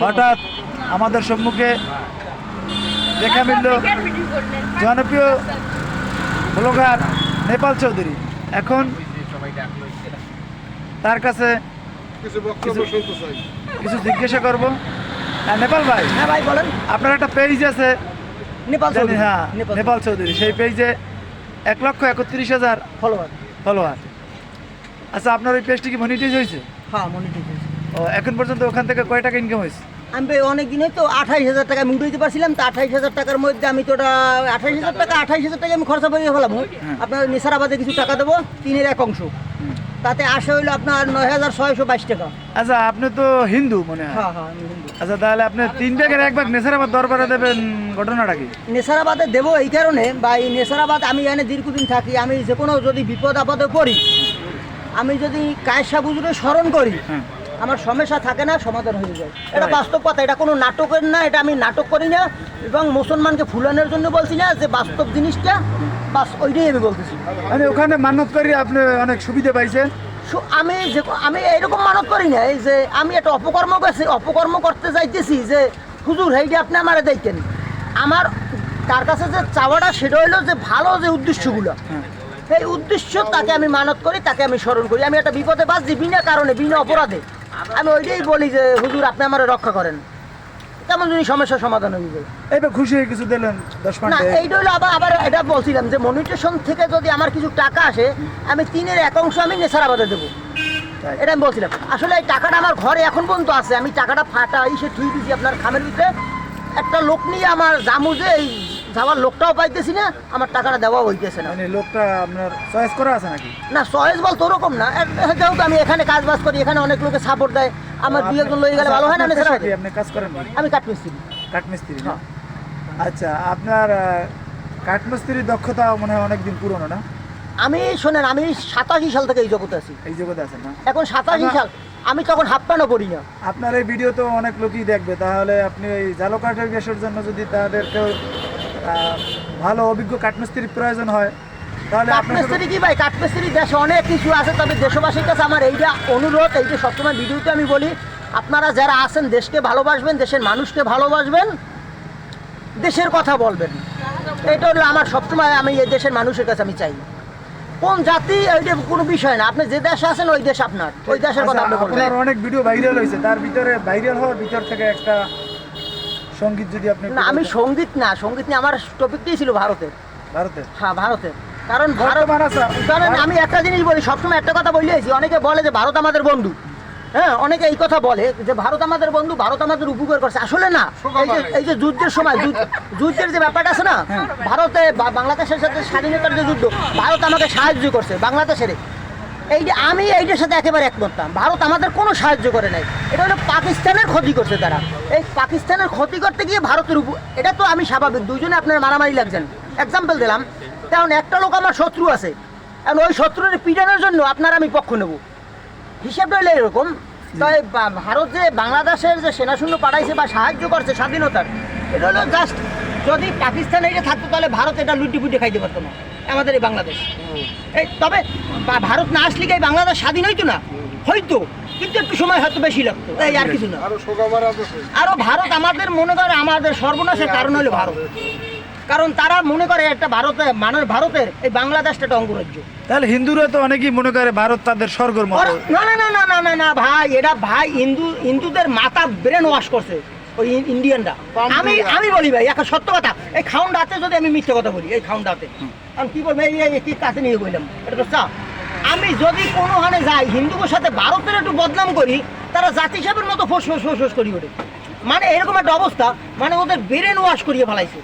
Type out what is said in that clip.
হঠাৎ আমাদের সম্মুখে দেখা মিলল জনপ্রিয় ব্লগার নেপাল চৌধুরী। এখন তার কাছে কিছু জিজ্ঞাসা করবো। নেপাল ভাই, হ্যাঁ ভাই বলেন। আপনার একটা পেজ আছে নেপাল চৌধুরী, হ্যাঁ নেপাল চৌধুরী, সেই পেজে 1,31,000 ফলোয়ার। আচ্ছা, আপনার ওই পেজটি কি মনিটাইজ হয়েছে? হ্যাঁ মনিটাইজ হয়েছে। ও, এখন পর্যন্ত ওখান থেকে কয় টাকা ইনকাম হয়েছে? আমি অনেক দিনে তো 28,000 টাকা আমি উঠাইতে পারছিলাম। তো 28,000 টাকার মধ্যে আমি তো 28,000 টাকা আমি খরচা করে ফেলাম। আপনার নেশারাবাদে কিছু টাকা দেবো, 3-এর 1 অংশ, তাতে আসে হইলো আপনার 9,622 টাকা। আচ্ছা, আপনি তো হিন্দু মনে হয়? হ্যাঁ হ্যাঁ আমি হিন্দু। আচ্ছা, তাহলে আপনি 3 ভাগের 1 ভাগ নেশারাবাদ দরবারে দেবেন, ঘটনাটা কি? নেশারাবাদে দেবো এই কারণে, বা এই নেশারাবাদ আমি এখানে দীর্ঘদিন থাকি। আমি যে কোনো যদি বিপদ আপদে পড়ি, আমি যদি কায়সা বুজুরে স্মরণ করি, আমার সমস্যা থাকে না, সমাধান হয়ে যায়। এটা বাস্তব কথা, এটা কোনো নাটকের না, এটা আমি নাটক করি না এবং মুসলমানকে ফুলানোর জন্য বলছি না, যে বাস্তব জিনিসটা বাস ওইটাই আমি বলতেছি। মানে ওখানে মানত করি আপনি অনেক সুবিধা পাইছেন? আমি এইরকম মানত করি না, এই যে আমি একটা অপকর্ম করতে যাইতেছি, যে হুজুর এইটা আপনি আমারে দেখেন। আমার তার কাছে যে চাওয়াটা সেটা হইলো যে ভালো যে উদ্দেশ্যগুলো, এই উদ্দেশ্য তাকে আমি মানত করি, তাকে আমি স্মরণ করি। আমি একটা বিপদে বাঁচছি বিনা কারণে, বিনা অপরাধে, আমি ওইটাই বলি যে হুজুর আপনি আমারে রক্ষা করেন, তেমন যদি সমস্যার সমাধান হয়ে যায়। এইবার খুশি হয়ে কিছু দিলেন 10 না, মিনিট? এইটা হলো আবার এটা বলছিলাম যে মনিটেশন থেকে যদি আমার কিছু টাকা আসে, আমি 3-এর 1 অংশ আমি নেশারাবাদে দেবো, এটা আমি বলছিলাম। আসলে এই টাকাটা আমার ঘরে এখন পর্যন্ত আছে। আমি টাকাটা সে থুই দিয়েছি আপনার খামের ভিতরে। একটা লোক নিয়ে আমার জামু যে এই যাওয়ার লোকটাও পাইতেছি না, আমার টাকাটা দেওয়া হইতেছে না। মানে লোকটা আপনার চয়েস করা আছে নাকি? না, চয়েস বলতে ওরকম না, যেহেতু আমি এখানে কাজ বাজ করি, এখানে অনেক লোকে সাপোর্ট দেয়, আমার 2-1 জন লয়ে গেলে ভালো হয় না। আপনি কাজ করেন? আমি কাঠমিস্ত্রি। কাঠমিস্ত্রি? আচ্ছা, আপনার কাঠমিস্ত্রির দক্ষতা মনে হয় অনেকদিন পুরনো না? আমি শোনেন, আমি 87 সাল থেকে এই জগতে আছি। এই জগতে আছেন না? এখন 87 সাল, আমি তখন হাফ প্যান্টও পরি না। আপনার এই ভিডিও তো অনেক লোকই দেখবে, তাহলে আপনি এই জালো কাঠের গ্যাসের জন্য যদি তাদেরকেও ভালো অভিজ্ঞ কাঠমিস্ত্রির প্রয়োজন হয়, তাহলে কাঠমিস্ত্রি কি ভাই, কাঠমিস্ত্রি দেশে অনেক কিছু আছে। তবে দেশবাসীর কাছে আমার এইটা অনুরোধ, এইটা সবসময় ভিডিওতে আমি বলি, আপনারা যারা আছেন দেশকে ভালোবাসবেন, দেশের মানুষকে ভালোবাসবেন, দেশের কথা বলবেন। এটা হলো আমার সবসময়, আমি এই দেশের মানুষের কাছে আমি চাই। কোন জাতি এইটা কোনো বিষয় না, আপনি যে দেশে আছেন ওই দেশ আপনার, ওই দেশের কথা আপনি বলবেন। আপনার অনেক ভিডিও ভাইরাল হয়েছে, তার ভিতরে ভাইরাল হওয়ার ভিতর থেকে একটা সঙ্গীত যদি আপনি... না, আমি সঙ্গীত না, আমার টপিকটাই ছিল ভারতের। হ্যাঁ ভারতের, কারণ আমি একটা জিনিস বলি, সবসময় একটা কথা বলেছি, অনেকে বলে যে ভারত আমাদের বন্ধু। হ্যাঁ, অনেকে এই কথা বলে যে ভারত আমাদের বন্ধু, ভারত আমাদের উপকার করছে। আসলে না, এই যে যুদ্ধের সময়, যুদ্ধের যে ব্যাপারটা আছে না, ভারতে বাংলাদেশের সাথে স্বাধীনতার যে যুদ্ধ, ভারত আমাকে সাহায্য করছে বাংলাদেশের। আমি এইটার সাথে একেবারে একমত না। ভারত আমাদের কোনো সাহায্য করে নাই, এটা হলো পাকিস্তানের ক্ষতি করছে তারা। এই পাকিস্তানের ক্ষতি করতে গিয়ে ভারতের উপর, এটা তো আমি স্বাভাবিক, দুজনে আপনার মারামারি লাগছেন, এক্সাম্পল দিলাম। কারণ একটা লোক আমার শত্রু আছে, এখন ওই শত্রুর পিটানোর জন্য আপনার আমি পক্ষ নেব, হিসাবটা হলে এরকম। তাই ভারত যে বাংলাদেশের যে সেনাশূন্য পাঠাইছে বা সাহায্য করছে স্বাধীনতার, এটা হলো জাস্ট, যদি পাকিস্তান এইটা থাকতো তাহলে ভারত এটা লুটি খাইতে পারতো না আমাদের এই বাংলাদেশ। এই তবে ভারত না আসলে কি বাংলাদেশ স্বাধীন হইতো না? হয়তো, কিন্তু একটু সময় হয়তো বেশি লাগতো, তাই আর কিছু না। আরো ভারত আমাদের মনে করে আমাদের সর্বনাশের কারণ হলো ভারত, কারণ তারা মনে করে একটা ভারতের এই বাংলাদেশটা একটা অঙ্গরাজ্য। তাহলে হিন্দুরা তো অনেকেই মনে করে ভারত তাদের স্বর্গের মতো। না না না না না না না ভাই, এটা ভাই হিন্দুদের মাথা ব্রেন ওয়াশ করছে ওই ইন্ডিয়ানরা। আমি বলি ভাই একটা সত্য কথা, এই খাউন্ডাতে যদি আমি মিথ্যে কথা বলি, এই খাউন্ডাতে আমি কি বলবো, এই কি কাছে নিয়ে বললাম, এটা তো চা। আমি যদি কোনোখানে যাই হিন্দুদের সাথে ভারতের একটু বদনাম করি, তারা জাতি হিসাবের মতো ফোস করি ওঠে। মানে এরকম একটা অবস্থা, মানে ওদের ব্রেন ওয়াশ করিয়ে ফেলাইছে।